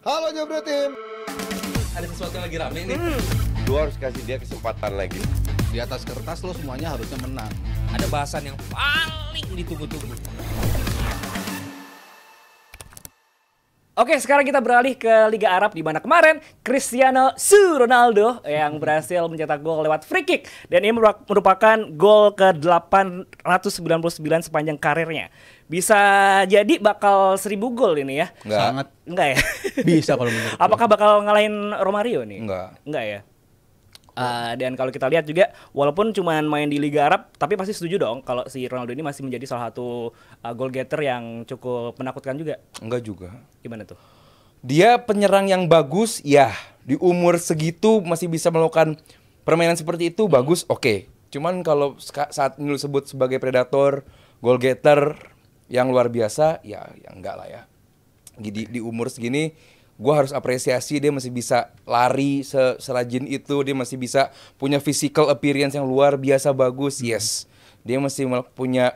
Halo Jabra Tim. Ada sesuatu yang lagi rame nih. Lu harus kasih dia kesempatan lagi. Di atas kertas lo semuanya harusnya menang. Ada bahasan yang paling ditunggu-tunggu. Oke, sekarang kita beralih ke Liga Arab di mana kemarin Cristiano Ronaldo yang berhasil mencetak gol lewat free kick dan ini merupakan gol ke-899 sepanjang karirnya. Bisa jadi bakal 1000 gol ini ya? Enggak. Enggak ya? Bisa kalau menurut gue. Apakah bakal ngalahin Romario nih? Enggak ya? Dan kalau kita lihat juga walaupun cuma main di Liga Arab tapi pasti setuju dong kalau si Ronaldo ini masih menjadi salah satu goal getter yang cukup menakutkan juga. Enggak juga. Gimana tuh? Dia penyerang yang bagus, ya. Di umur segitu masih bisa melakukan permainan seperti itu, bagus, oke. Cuman kalau saat ini lu sebut sebagai predator, goal getter yang luar biasa, ya enggak lah ya. Di umur segini gue harus apresiasi dia masih bisa lari serajin itu, dia masih bisa punya physical appearance yang luar biasa bagus, yes. Dia masih punya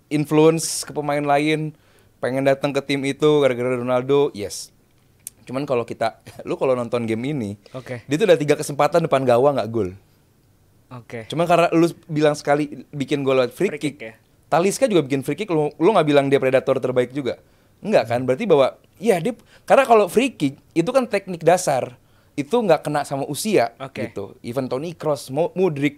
influence ke pemain lain, pengen datang ke tim itu gara-gara Ronaldo, yes. Cuman kalau lu kalau nonton game ini, dia tuh udah 3 kesempatan depan gawang nggak gol. Cuman karena lu bilang sekali bikin gol lewat free kick ya? Talisca juga bikin free kick, lu nggak bilang dia predator terbaik juga. Enggak kan, berarti bahwa ya dia, karena kalau free kick itu kan teknik dasar, itu nggak kena sama usia gitu. Even Toni Kroos, Modric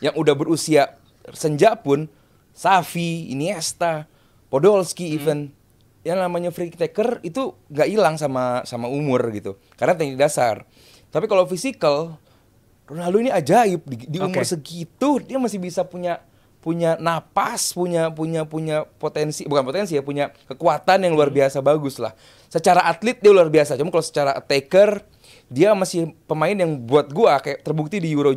yang udah berusia senja pun, Xavi, Iniesta, Podolski even yang namanya free taker itu nggak hilang sama umur gitu, karena teknik dasar. Tapi kalau physical, Ronaldo ini ajaib di umur segitu dia masih bisa punya napas, punya potensi, bukan potensi ya, punya kekuatan yang luar biasa bagus lah. Secara atlet dia luar biasa. Cuma kalau secara attacker dia masih pemain yang buat gua kayak terbukti di Euro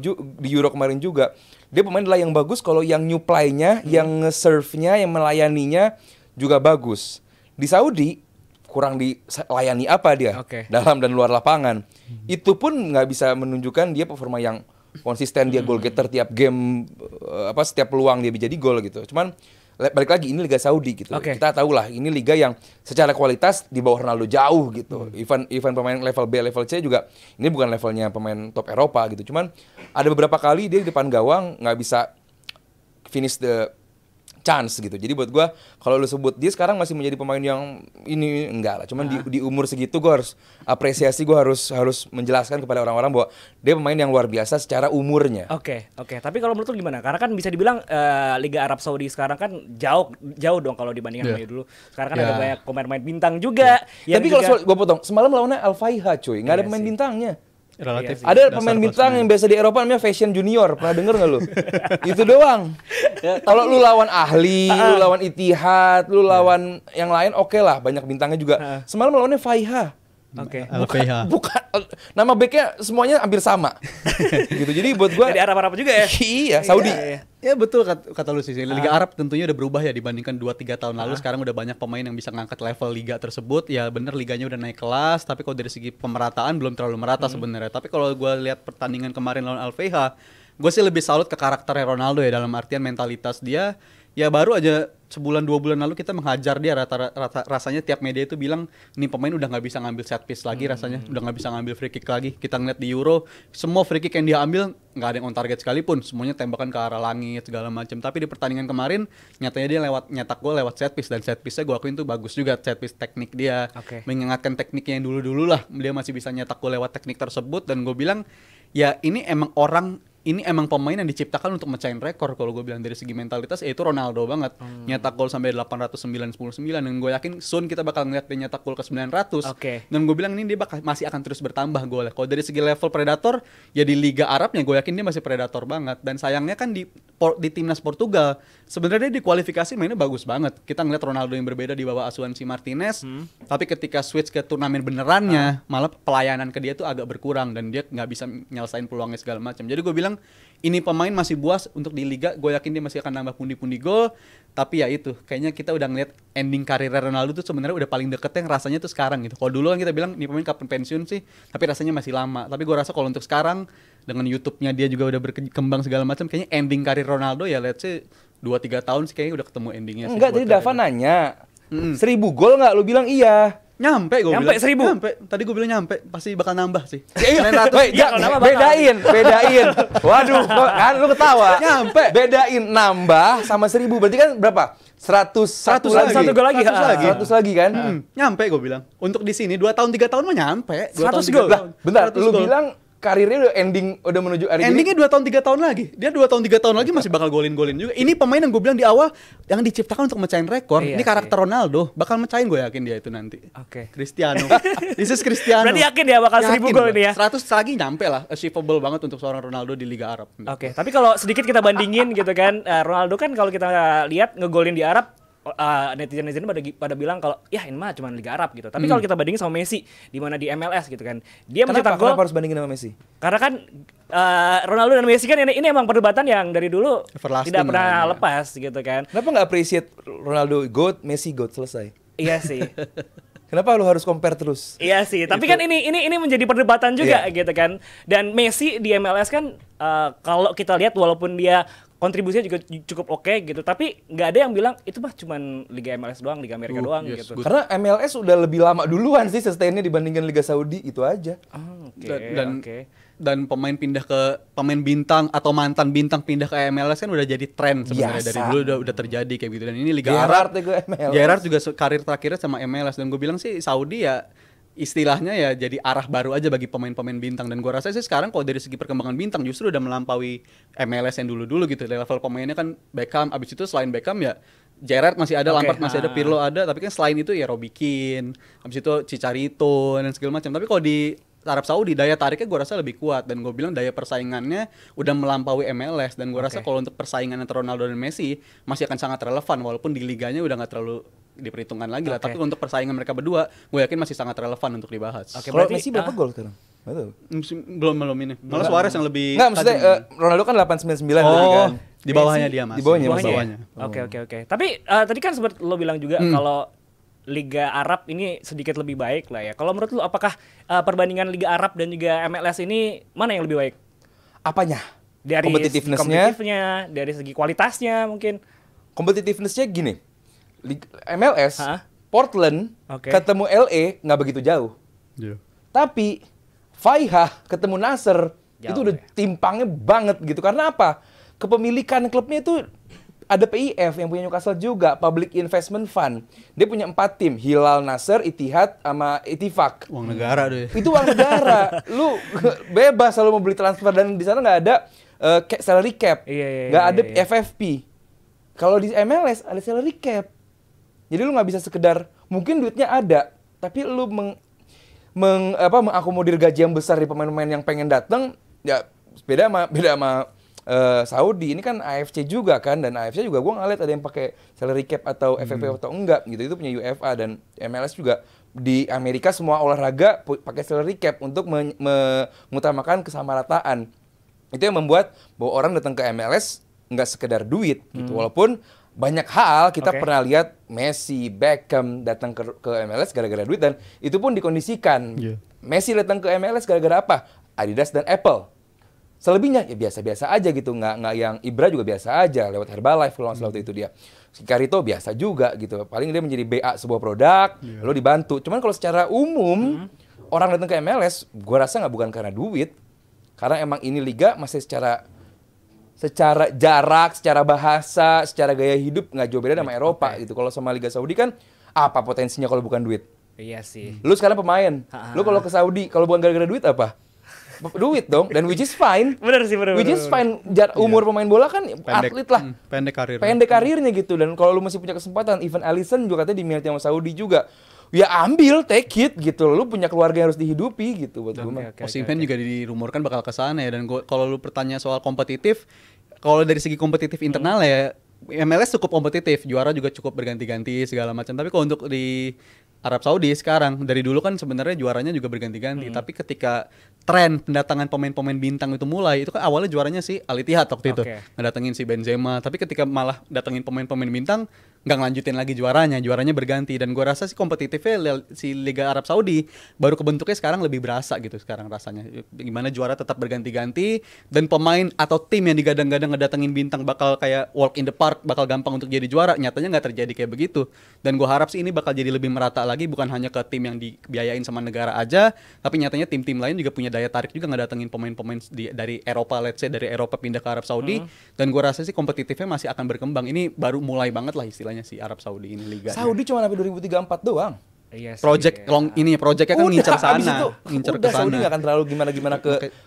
kemarin juga. Dia pemain adalah yang bagus kalau yang nyuplai-nya, yang nge-serve-nya, yang melayaninya juga bagus. Di Saudi kurang dilayani apa dia dalam dan luar lapangan. Itu pun nggak bisa menunjukkan dia performa yang konsisten, dia goal getter tiap game, setiap peluang dia jadi gol gitu. Cuman balik lagi ini Liga Saudi gitu. Kita tahu lah ini liga yang secara kualitas di bawah Ronaldo jauh gitu. Even pemain level B, level C juga ini bukan levelnya pemain top Eropa gitu. Cuman ada beberapa kali dia di depan gawang nggak bisa finish the chance gitu. Jadi buat gue kalau lu sebut dia sekarang masih menjadi pemain yang ini enggak lah. Cuman di umur segitu gue harus apresiasi, gue harus menjelaskan kepada orang-orang bahwa dia pemain yang luar biasa secara umurnya. Oke. Tapi kalau menurut lu gimana? Karena kan bisa dibilang Liga Arab Saudi sekarang kan jauh dong kalau dibandingkan sama dulu. Sekarang kan ada banyak pemain-pemain bintang juga. Tapi kalau gue potong, semalam lawannya Al Faiha cuy, nggak ada pemain bintangnya. Relatif. Ada pemain bintang yang biasa di Eropa namanya Fashion Junior, pernah denger nggak lu? Itu doang. Kalau lu lawan Ahli, lu lawan Ittihad, lu lawan yang lain oke lah, banyak bintangnya juga. Semalam lawannya Faiha. Bukan nama backnya semuanya hampir sama. Gitu. Jadi buat gua dari Arab juga ya. Iya, Saudi. Ya betul kata lu sih. Liga Arab tentunya udah berubah ya dibandingkan 2-3 tahun lalu. Sekarang udah banyak pemain yang bisa ngangkat level liga tersebut. Ya bener liganya udah naik kelas, tapi kalau dari segi pemerataan belum terlalu merata sebenarnya. Tapi kalau gua lihat pertandingan kemarin lawan Al Faiha, gue sih lebih salut ke karakternya Ronaldo ya, dalam artian mentalitas dia. Ya baru aja sebulan 2 bulan lalu kita menghajar dia, rasanya tiap media itu bilang ini pemain udah nggak bisa ngambil set piece lagi, rasanya udah nggak bisa ngambil free kick lagi. Kita ngeliat di Euro semua free kick yang dia ambil nggak ada yang on target sekalipun, semuanya tembakan ke arah langit segala macam. Tapi di pertandingan kemarin nyatanya dia nyetak gol lewat set piece, dan set piece-nya gue akuin tuh bagus juga, set piece teknik dia mengingatkan tekniknya yang dulu-dulu lah. Dia masih bisa nyetak gol lewat teknik tersebut, dan gue bilang ya ini emang pemain yang diciptakan untuk mecahin rekor. Kalau gue bilang dari segi mentalitas, itu Ronaldo banget. Nyetak gol sampai 809 dan gue yakin soon kita bakal ngeliat dia nyetak gol ke 900. Dan gue bilang ini dia masih akan terus bertambah golnya. Kalau dari segi level predator, ya di Liga Arabnya gue yakin dia masih predator banget. Dan sayangnya kan di timnas Portugal sebenarnya di kualifikasi mainnya bagus banget. Kita ngeliat Ronaldo yang berbeda di bawah asuhan si Martinez. Tapi ketika switch ke turnamen benerannya, malah pelayanan ke dia tuh agak berkurang dan dia nggak bisa nyelesain peluangnya segala macam. Jadi gue bilang ini pemain masih buas untuk di Liga. Gue yakin dia masih akan nambah pundi-pundi gol. Tapi ya itu, kayaknya kita udah ngeliat ending karir Ronaldo tuh sebenarnya udah paling deket yang rasanya tuh sekarang gitu. Kalau dulu kan kita bilang ini pemain kapan pensiun sih, tapi rasanya masih lama. Tapi gue rasa kalau untuk sekarang dengan YouTube-nya dia juga udah berkembang segala macam, kayaknya ending karir Ronaldo ya let's say 2-3 tahun sih kayaknya udah ketemu endingnya. Enggak, tadi Dava nanya 1.000 gol nggak? Lu bilang iya. Nyampe gue Nyampe bilang. 1.000. Nyampe. Tadi gue bilang nyampe. Pasti bakal nambah sih. Iya, Selain 100. wait, Iya, kalau nambah bakal. bedain. Waduh, kan lu ketawa. Nyampe. Bedain nambah sama 1.000 berarti kan berapa? 100 100 lagi. Satu gol lagi. 100 lagi. 100 lagi kan? Nyampe gue bilang. Untuk di sini 2 tahun 3 tahun mah nyampe. 100 2 tahun, 3 gol. tahun. Bentar, 100 lu gol. bilang karirnya udah udah menuju hari ini. Endingnya 2 tahun 3 tahun lagi. Dia 2 tahun 3 tahun lagi masih bakal golin-golin juga. Ini pemain yang gue bilang di awal yang diciptakan untuk mecahin rekor. Iya Ini karakter Ronaldo, bakal mecahin, gue yakin dia itu nanti. Oke. Cristiano. This is Cristiano. Berarti yakin ya bakal 1.000 Yakin gol gua. ini ya? 100 lagi nyampe lah. Achievable banget untuk seorang Ronaldo di Liga Arab. Oke, tapi kalau sedikit kita bandingin gitu kan, Ronaldo kan kalau kita lihat ngegolin di Arab, netizen pada bilang kalau ya ini mah cuma Liga Arab gitu. Tapi kalau kita bandingin sama Messi di mana di MLS gitu kan, dia mencetak gol. Kenapa harus bandingin sama Messi? Karena kan Ronaldo dan Messi kan ini emang perdebatan yang dari dulu Everlasting tidak pernah lah, ya. lepas gitu kan. Kenapa nggak appreciate Ronaldo GOAT, Messi GOAT, selesai? Iya sih. Kenapa lu harus compare terus? Iya sih, tapi kan ini menjadi perdebatan juga Iya. gitu kan. Dan Messi di MLS kan kalau kita lihat walaupun dia kontribusinya juga cukup oke gitu, tapi nggak ada yang bilang itu mah cuman Liga MLS doang, Liga Amerika doang yes, gitu. good. Karena MLS udah lebih lama duluan sih sustainnya dibandingkan Liga Saudi, itu aja. Oh, oke, dan oke. dan pemain pindah ke pemain bintang atau mantan bintang pindah ke MLS kan udah jadi tren sebenarnya. Biasa. Dari dulu udah terjadi kayak gitu. Dan ini Liga Gerrard Arab. ya ke MLS. Gerrard juga karir terakhirnya sama MLS, dan gue bilang sih Saudi ya istilahnya ya jadi arah baru aja bagi pemain-pemain bintang. Dan gue rasa sih sekarang kalau dari segi perkembangan bintang justru udah melampaui MLS yang dulu-dulu gitu. Level pemainnya kan Beckham, abis itu selain Beckham ya Gerrard masih ada, Oke, Lampard masih ada, Pirlo ada, tapi kan selain itu ya Robbie Keane, abis itu Chicharito dan segala macam. Tapi kalau di Arab Saudi daya tariknya gue rasa lebih kuat, dan gue bilang daya persaingannya udah melampaui MLS. Dan gue rasa kalau untuk persaingan antara Ronaldo dan Messi masih akan sangat relevan, walaupun di liganya udah nggak terlalu diperhitungkan lagi lah. Oke. Tapi untuk persaingan mereka berdua gue yakin masih sangat relevan untuk dibahas. Oke, Kalau berarti- Messi berapa gol sekarang? Nggak tahu. Belum ini, malah Suarez yang lebih Enggak, maksudnya tajam. Ronaldo kan 899 berarti Oh, kan. di bawahnya Messi dia mas. di bawahnya, Bawahnya ya? bawahnya. Oke. Tapi tadi kan sempat lo bilang juga kalau Liga Arab ini sedikit lebih baik lah ya. Kalau menurut lo apakah perbandingan Liga Arab dan juga MLS ini mana yang lebih baik? Apanya? Dari Competitiveness-nya? kompetitifnya, dari segi kualitasnya mungkin. Competitiveness-nya gini. MLS, Hah? Portland Oke. ketemu LA nggak begitu jauh. Iya. Tapi Faihah ketemu Nasser Jauh, itu udah ya. timpangnya banget gitu. Karena apa? Kepemilikan klubnya itu ada PIF yang punya Newcastle juga, Public Investment Fund. Dia punya 4 tim, Hilal, Nasser, Ittihad, sama Ittifaq. Uang negara deh. Itu uang negara. Lu bebas kalau mau beli transfer, dan di sana nggak ada salary cap. Iya, Nggak ada iya. FFP. Kalau di MLS ada salary cap. Jadi lu nggak bisa sekedar, mungkin duitnya ada, tapi lu mengakomodir gaji yang besar di pemain-pemain yang pengen datang, ya beda sama Saudi. Ini kan AFC juga kan, dan AFC juga gua nggak lihat ada yang pakai salary cap atau FFP atau enggak gitu. Itu punya UEFA, dan MLS juga di Amerika semua olahraga pakai salary cap untuk mengutamakan kesamarataan. Itu yang membuat bahwa orang datang ke MLS nggak sekedar duit gitu. Walaupun banyak hal kita Oke. pernah lihat Messi, Beckham datang ke MLS gara-gara duit, dan itu pun dikondisikan. Iya. Messi datang ke MLS gara-gara apa? Adidas dan Apple. Selebihnya ya biasa-biasa aja gitu, nggak yang Ibra juga biasa aja lewat Herbalife kalau nggak salah waktu itu dia. Si Carito biasa juga gitu. Paling dia menjadi BA sebuah produk, lalu dibantu. Cuman kalau secara umum orang datang ke MLS, gua rasa nggak bukan karena duit, karena emang ini liga masih secara jarak, secara bahasa, secara gaya hidup nggak jauh beda sama Eropa gitu. Kalau sama Liga Saudi kan apa potensinya kalau bukan duit? Iya sih. Lu sekarang pemain, lu kalau ke Saudi kalau bukan gara-gara duit apa? Duit dong, dan which is fine. Bener sih, bener. Which is fine. Umur pemain bola kan atlet lah. Pendek karir. Pendek karirnya gitu, dan kalau lu masih punya kesempatan, Ivan Alisson juga katanya diminati sama Saudi juga. Ya ambil, take it gitu. Lu punya keluarga yang harus dihidupi gitu buat gue mah. Osimhen juga dirumorkan bakal ke sana ya. Dan kalau lu bertanya soal kompetitif, kalau dari segi kompetitif internal ya MLS cukup kompetitif, juara juga cukup berganti-ganti segala macam. Tapi kalau untuk di Arab Saudi sekarang, dari dulu kan sebenarnya juaranya juga berganti-ganti. Tapi ketika tren pendatangan pemain-pemain bintang itu mulai, itu kan awalnya juaranya si Al Ittihad waktu itu, Oke. ngedatengin si Benzema. Tapi ketika malah datengin pemain-pemain bintang, nggak ngelanjutin lagi juaranya berganti. Dan gue rasa sih kompetitifnya si Liga Arab Saudi baru kebentuknya sekarang lebih berasa gitu sekarang rasanya. Gimana juara tetap berganti-ganti dan pemain atau tim yang digadang-gadang ngedatengin bintang bakal kayak walk in the park, bakal gampang untuk jadi juara, nyatanya nggak terjadi kayak begitu. Dan gue harap sih ini bakal jadi lebih merata lagi, bukan hanya ke tim yang dibiayain sama negara aja, tapi nyatanya tim-tim lain juga punya daya tarik juga ngedatengin pemain-pemain dari Eropa, let's say dari Eropa pindah ke Arab Saudi. Dan gue rasa sih kompetitifnya masih akan berkembang. Ini baru mulai banget lah istilahnya si Arab Saudi ini liganya. Saudi cuma sampai 2034 doang. Iya sih. Proyeknya kan ngincer abis sana, itu, ngincer ke udah Saudi sana. nggak akan terlalu gimana-gimana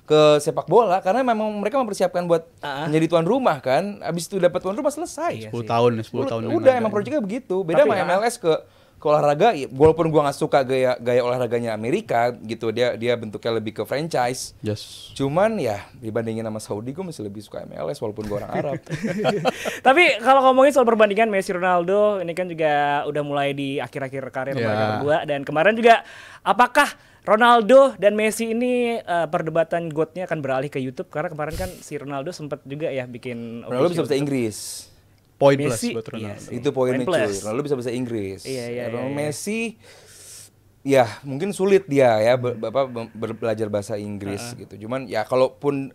ke sepak bola karena memang mereka mempersiapkan buat menjadi tuan rumah kan. Abis itu dapat tuan rumah selesai. 10 tahun yang Udah ada. emang proyeknya begitu. Beda sama MLS ke olahraga, walaupun gua nggak suka gaya olahraganya Amerika gitu, dia bentuknya lebih ke franchise. Yes. Cuman ya dibandingin sama Saudi, gue masih lebih suka MLS walaupun gue orang Arab. Tapi kalau ngomongin soal perbandingan Messi Ronaldo, ini kan juga udah mulai di akhir-akhir karir mereka berdua. Dan kemarin juga, apakah Ronaldo dan Messi ini perdebatan GOAT-nya akan beralih ke YouTube? Karena kemarin kan si Ronaldo sempat juga ya bikin Ronaldo bisa bahasa Inggris. Poin Messi, plus buat Ronaldo. iya. Itu poinnya Poin cuy. plus. Ronaldo bisa bahasa Inggris. Iya. Messi ya mungkin sulit dia ya belajar bahasa Inggris gitu. Cuman ya kalaupun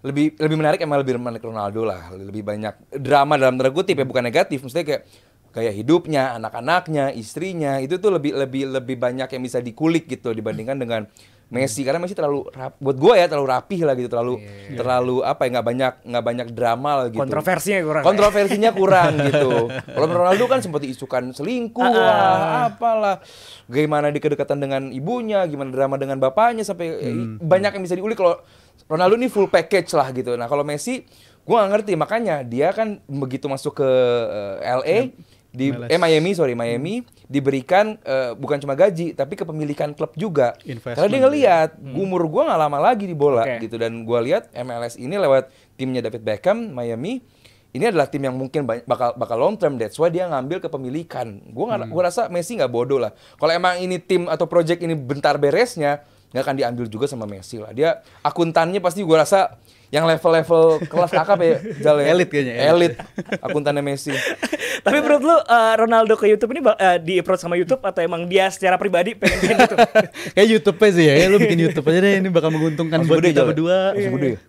lebih menarik emang lebih menarik Ronaldo lah. Lebih banyak drama dalam tanda kutip ya, bukan negatif. Maksudnya kayak gaya hidupnya, anak-anaknya, istrinya itu tuh lebih banyak yang bisa dikulik gitu dibandingkan dengan Messi. Karena Messi terlalu buat gue ya terlalu rapih lah gitu, terlalu apa ya, nggak banyak drama lah gitu. Kontroversinya kurang gitu. Kalau Ronaldo kan sempat diisukan selingkuh lah, apalah, gimana dia kedekatan dengan ibunya, gimana drama dengan bapaknya, sampai banyak yang bisa diulik. Kalau Ronaldo ini full package lah gitu. Nah kalau Messi gue nggak ngerti, makanya dia kan begitu masuk ke LA Miami diberikan bukan cuma gaji tapi kepemilikan klub juga. Karena dia ngelihat umur gua nggak lama lagi di bola gitu, dan gua lihat MLS ini lewat timnya David Beckham Miami ini adalah tim yang mungkin bakal long term. That's why dia ngambil kepemilikan. Gua rasa Messi nggak bodoh lah. Kalau emang ini tim atau project ini bentar beresnya, nggak akan diambil juga sama Messi lah. Dia akuntannya pasti gua rasa yang level kelas kakap ya, Elit kayaknya. Elit akuntannya Messi. Tapi menurut lu Ronaldo ke YouTube ini di approach sama YouTube atau emang dia secara pribadi pengen gitu? Kayak YouTube-nya sih ya, lu bikin YouTube aja deh, ini bakal menguntungkan buat kita berdua.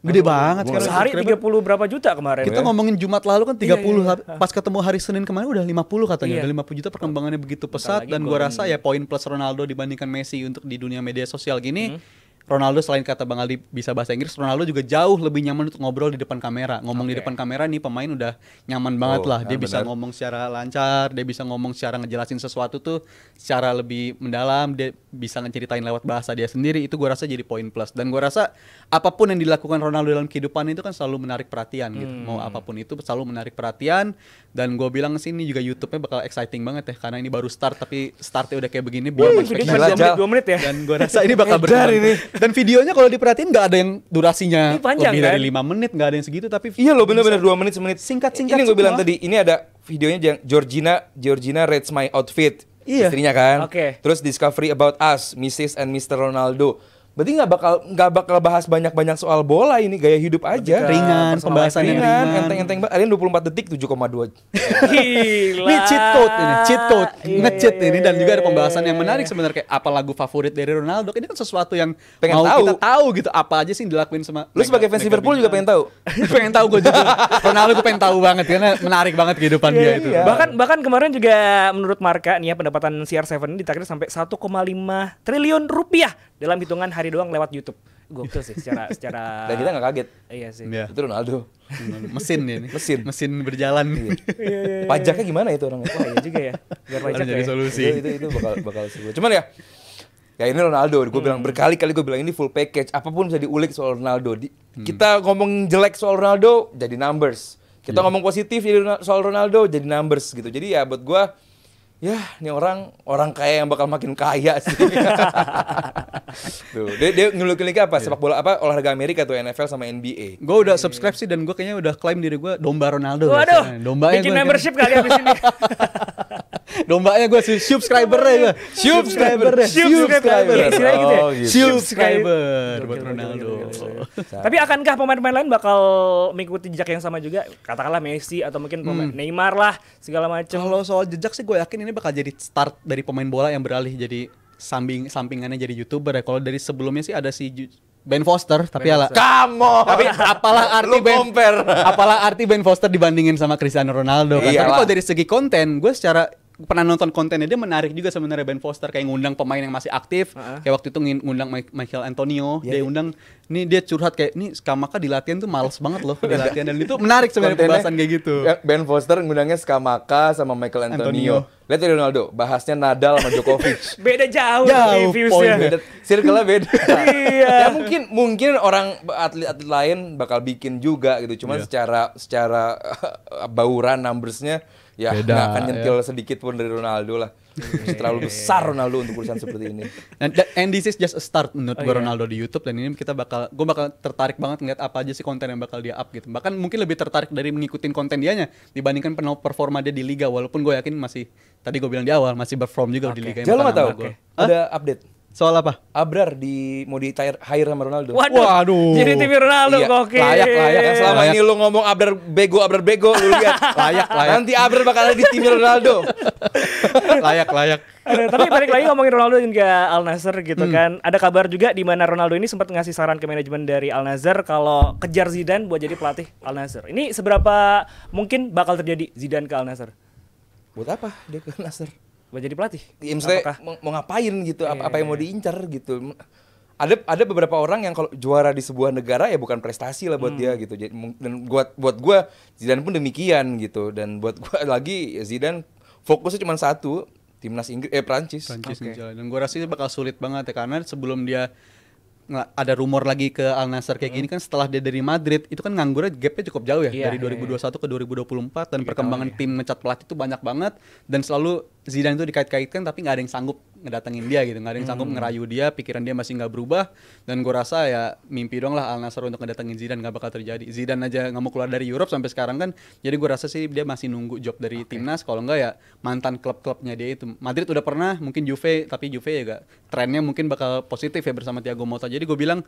Gede banget kan. Sehari 30 berapa juta kemarin? Kita ngomongin Jumat lalu kan 30, pas ketemu hari Senin kemarin udah 50 katanya. Udah 50 juta, perkembangannya begitu pesat. Dan gua rasa ya poin plus Ronaldo dibandingkan Messi untuk di dunia media sosial gini. Ronaldo selain kata Bang Aldi bisa bahasa Inggris, Ronaldo juga jauh lebih nyaman untuk ngobrol di depan kamera. Ngomong di depan kamera nih pemain udah nyaman banget lah. Dia bisa ngomong secara lancar, dia bisa ngomong secara ngejelasin sesuatu tuh secara lebih mendalam, dia bisa ngeceritain lewat bahasa dia sendiri. Itu gua rasa jadi poin plus. Dan gua rasa apapun yang dilakukan Ronaldo dalam kehidupan itu kan selalu menarik perhatian gitu. Mau apapun itu selalu menarik perhatian. Dan gue bilang sini juga YouTube-nya bakal exciting banget ya, karena ini baru start tapi startnya udah kayak begini. Video 2 menit ya. Dan gue rasa ini bakal berkembang. Dan videonya kalau diperhatiin nggak ada yang durasinya panjang, lebih kan? dari 5 menit, nggak ada yang segitu, tapi iya loh, bener-bener 2 menit semenit. Singkat-singkat Ini gue bilang semua. tadi, ini ada videonya Georgina rates my outfit. Iya. Istrinya kan. Oke. Terus discovery about us, Mrs. and Mr. Ronaldo. Berarti nggak bakal bahas banyak soal bola, ini gaya hidup aja. Ringan, pembahasan yang ringan. Enteng banget. Ada yang 24 detik 7,2. Gila. Ini cheat code, Iya, nge-cheat iya, ini. Dan iya, juga ada iya, pembahasan iya, yang iya. menarik sebenarnya, kayak apa lagu favorit dari Ronaldo. Ini kan sesuatu yang Pengen mau tahu. kita tahu gitu, apa aja sih yang dilakuin sama Lu sebagai fans Liverpool juga pengen tahu? pengen tahu gue juga. Ronaldo gue pengen tahu banget karena menarik banget kehidupan dia itu. iya. Bahkan kemarin juga menurut Marka nih ya, pendapatan CR7 ini ditaksir sampai 1,5 triliun rupiah dalam hitungan hari doang lewat YouTube. Gokil sih secara Dan kita nggak kaget. Iya sih. Iya. Itu Ronaldo. Mesin ini. Mesin berjalan. Pajaknya gimana itu orangnya? Wah iya juga ya. Biar pajak Harus jadi ya. solusi. Itu bakal seru. Cuman ya ini Ronaldo, gue bilang berkali-kali, gue bilang ini full package, apapun bisa diulik soal Ronaldo. Kita ngomong jelek soal Ronaldo jadi numbers, kita ngomong positif soal Ronaldo jadi numbers gitu. Jadi ya buat gue, ya ini orang kaya yang bakal makin kaya sih. Tuh, dia ngelulik apa? Sepak bola apa? Olahraga Amerika tuh, NFL sama NBA. Gue udah subscribe sih, dan gue kayaknya udah klaim diri gue domba Ronaldo. Waduh, bikin membership kali abis ini. Dombanya gue subscriber-nya gue. Subscriber-nya. Subscriber. Istilahnya gitu ya? Oh, gitu. Subscriber buat Ronaldo. Tapi akankah pemain-pemain lain bakal mengikuti jejak yang sama juga? Katakanlah Messi atau mungkin pemain Neymar lah segala macam. Kalau soal jejak sih gue yakin ini bakal jadi start dari pemain bola yang beralih jadi sampingannya jadi YouTuber ya. Kalau dari sebelumnya sih ada si Ben Foster, tapi Tapi apalah arti apalah arti Ben Foster dibandingin sama Cristiano Ronaldo kan. Tapi Iyalah. kalau dari segi konten, gue secara pernah nonton kontennya dia menarik juga sebenarnya Ben Foster kayak ngundang pemain yang masih aktif. Kayak waktu itu ngundang Michael Antonio, dia undang nih dia curhat kayak nih Skamaka di latihan tuh males banget loh di latihan dan itu menarik sebenarnya pembahasan kayak gitu. Ben Foster ngundangnya Skamaka sama Michael Antonio. Lihat ya Ronaldo, bahasnya Nadal sama Djokovic. Beda jauh poin reviewsnya. Beda, circle-nya beda. Iya. Ya mungkin orang atlet-atlet lain bakal bikin juga gitu. Cuman secara bauran numbersnya ya Beda, nggak akan nyentil sedikit pun dari Ronaldo lah. Terlalu besar Ronaldo untuk urusan seperti ini. And this is just a start menurut gue Ronaldo di YouTube dan ini gue bakal tertarik banget ngeliat apa aja sih konten yang bakal dia up gitu. Bahkan mungkin lebih tertarik dari mengikutin konten dianya dibandingkan performa dia di liga walaupun gue yakin masih tadi gue bilang di awal masih perform juga di liga yang Jangan lo nggak tahu? pertama gua. Ada update. Soal apa? Abrar mau di hire sama Ronaldo. Waduh. Jadi tim Ronaldo Iya, gokil. layak. Yang selama ini lu ngomong Abrar bego, lu lihat. Layak. Nanti Abrar bakal ada di tim Ronaldo. layak. Ada, tapi balik lagi ngomongin Ronaldo dan juga Al Nassr gitu kan. Ada kabar juga di mana Ronaldo ini sempat ngasih saran ke manajemen dari Al Nassr kalau kejar Zidane buat jadi pelatih Al Nassr. Ini seberapa mungkin bakal terjadi Zidane ke Al Nassr? Buat apa dia ke Nasr? Buat jadi pelatih? Ya, maksudnya mau ngapain gitu? Apa yang mau diincar gitu? Ada beberapa orang yang kalau juara di sebuah negara ya bukan prestasi lah buat dia gitu. Dan buat gue Zidane pun demikian gitu. Dan buat gue lagi Zidane fokusnya cuma satu, timnas Prancis. Dan gue rasa bakal sulit banget ya karena sebelum dia ada rumor lagi ke Al Nassr kayak gini kan setelah dia dari Madrid itu kan nganggurnya gapnya cukup jauh ya dari 2021 ke 2024 dan perkembangan tim ngecat pelatih itu banyak banget dan selalu Zidane itu dikait-kaitkan tapi nggak ada yang sanggup ngedatengin dia gitu, nggak ada yang sanggup ngerayu dia, pikiran dia masih nggak berubah dan gue rasa ya mimpi dong lah Al Nassr untuk ngedatengin Zidane nggak bakal terjadi. Zidane aja nggak mau keluar dari Europe sampai sekarang kan, jadi gue rasa sih dia masih nunggu job dari timnas, kalau nggak ya mantan klub-klubnya dia itu. Madrid udah pernah, mungkin Juve, tapi Juve ya gak, trennya mungkin bakal positif ya bersama Thiago Motta. Jadi gue bilang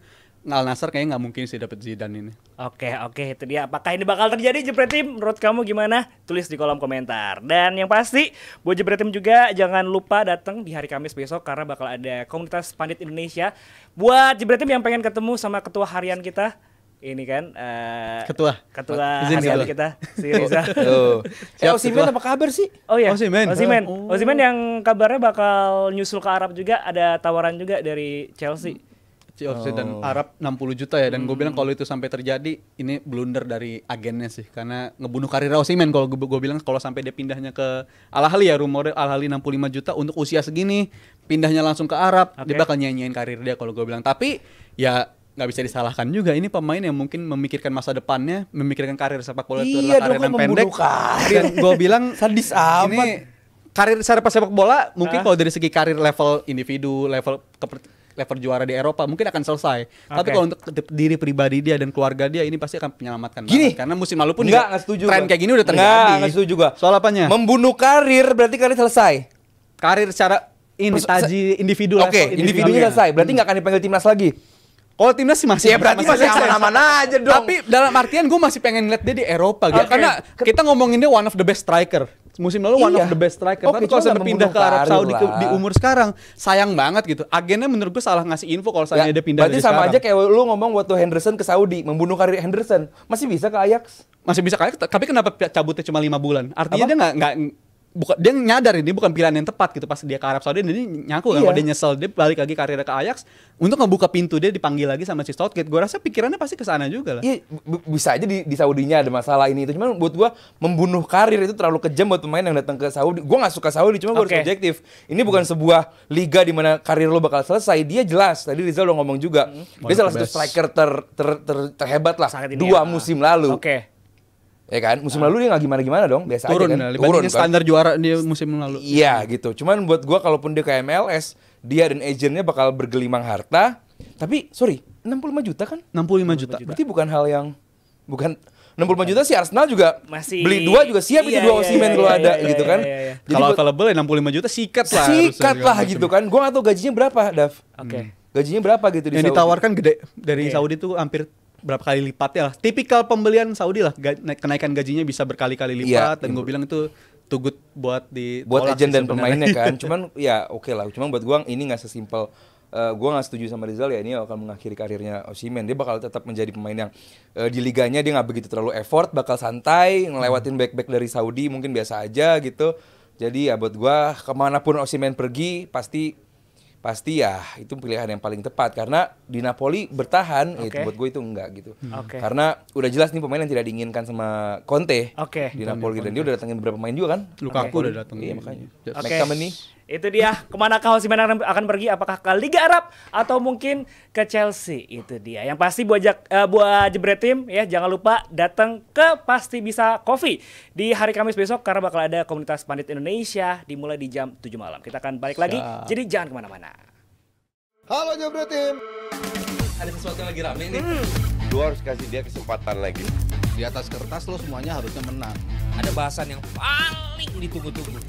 Al Nassr kayaknya nggak mungkin sih dapet Zidane ini. Oke, itu dia. Apakah ini bakal terjadi Jebret Team? Menurut kamu gimana? Tulis di kolom komentar. Dan yang pasti, buat Jebret Team juga jangan lupa datang di hari Kamis besok karena bakal ada komunitas pandit Indonesia. Buat Jebret Team yang pengen ketemu sama ketua harian kita, ini kan ketua harian kita, si Riza. Osimhen apa kabar sih? Oh iya, Osimhen. Osimhen yang kabarnya bakal nyusul ke Arab juga, ada tawaran juga dari Chelsea. Dan Arab 60 juta ya dan gue bilang kalau itu sampai terjadi ini blunder dari agennya sih karena ngebunuh karir Osimhen. Kalau gue bilang kalau sampai dia pindahnya ke Al Ahly ya rumornya Al Ahly 65 juta untuk usia segini pindahnya langsung ke Arab dia bakal nyanyiin karir dia kalau gue bilang. Tapi ya nggak bisa disalahkan juga ini pemain yang mungkin memikirkan masa depannya, memikirkan karir sepak bola itu adalah karir yang pendek. Dan gue bilang sadis amat. Ini karir sepak bola mungkin kalau dari segi karir level individu, level juara di Eropa mungkin akan selesai. Tapi kalau untuk diri pribadi dia dan keluarga dia ini pasti akan menyelamatkan banget. Karena musim lalu pun nggak setuju tren kayak gini udah terjadi. Nggak setuju juga. Soal apanya? Membunuh karir berarti karir selesai. Karir secara taji individu. Oke, individunya selesai. Berarti nggak akan dipanggil timnas lagi. Kalau timnas sih masih ya berarti masih aman-aman aja dong. Tapi dalam artian gue masih pengen lihat dia di Eropa gitu. Karena kita ngomongin dia one of the best striker. Musim lalu one of the best striker. Tapi kalau sampai pindah ke Arab Saudi di umur sekarang sayang banget gitu. Agennya menurut gue salah ngasih info kalau saya dia pindah berarti sama aja kayak lu ngomong waktu Henderson ke Saudi, membunuh karir Henderson. Masih bisa ke Ajax? Masih bisa ke Ajax, tapi kenapa cabutnya cuma 5 bulan? Artinya dia nggak dia nyadar ini bukan pilihan yang tepat gitu pas dia ke Arab Saudi dan dia nyaku kan dia nyesel dia balik lagi karirnya ke Ajax untuk ngebuka pintu dia dipanggil lagi sama si Southgate. Gue rasa pikirannya pasti ke sana juga lah. Iya, bisa aja di Saudinya ada masalah ini itu. Cuman buat gue membunuh karir itu terlalu kejam buat pemain yang datang ke Saudi. Gue nggak suka Saudi, cuma gue harus objektif. Ini bukan sebuah liga di mana karir lo bakal selesai. Dia jelas. Tadi Rizal udah ngomong juga. Dia salah satu striker terhebat lah. 2 musim lalu. Ya kan, musim lalu dia nggak gimana-gimana dong, biasa turun, aja kan. Turun kan. Standar juara dia musim lalu. Iya gitu. Cuman buat gua kalaupun dia ke MLS, dia dan agentnya bakal bergelimang harta. Tapi sorry, 65 juta kan? 65 juta. Berarti bukan hal yang 65 juta sih Arsenal juga Masih- beli 2 juga siap itu Iya, 2 iya, Osimhen iya, kalau iya, ada iya, gitu iya, kan. iya, iya. Jadi Kalau buat- available ya 65 juta sikat lah. sikat harusnya, lah segala gitu macam. kan. Gua nggak tahu gajinya berapa, Dav. Oke. Gajinya berapa gitu di Yang Saudi. ditawarkan gede dari Iya. Saudi tuh hampir berapa kali lipatnya lah. Tipikal pembelian Saudi lah, kenaikan gajinya bisa berkali-kali Iya, lipat dan gue bilang itu too good buat di buat tolak agent sih dan sebenarnya. pemainnya kan. Cuman ya oke lah. Cuman buat gua ini nggak sesimpel gua nggak setuju sama Rizal ya ini akan mengakhiri karirnya Osimhen. Dia bakal tetap menjadi pemain yang di liganya dia nggak begitu terlalu effort, bakal santai, ngelewatin back-back dari Saudi mungkin biasa aja gitu. Jadi ya buat gua kemanapun Osimhen pergi pasti ya itu pilihan yang paling tepat karena di Napoli bertahan itu Oke. buat gue itu enggak gitu. Oke. Karena udah jelas nih pemain yang tidak diinginkan sama Conte Oke. di Napoli dan dia udah datangin beberapa pemain juga kan. Lukaku Napoli. udah datang. Iya makanya. Oke. McTominay. Itu dia. Kemanakah Osimhen akan pergi? Apakah ke Liga Arab atau mungkin ke Chelsea? Itu dia. Yang pasti buat Jebret Tim ya jangan lupa datang ke Pasti Bisa Coffee di hari Kamis besok karena bakal ada komunitas pandit Indonesia dimulai di jam 7 malam. Kita akan balik lagi. Jadi jangan kemana-mana. Halo Jebret Tim. Ada sesuatu yang lagi rame nih. Lu harus kasih dia kesempatan lagi. Di atas kertas lo semuanya harusnya menang. Ada bahasan yang paling ditunggu-tunggu.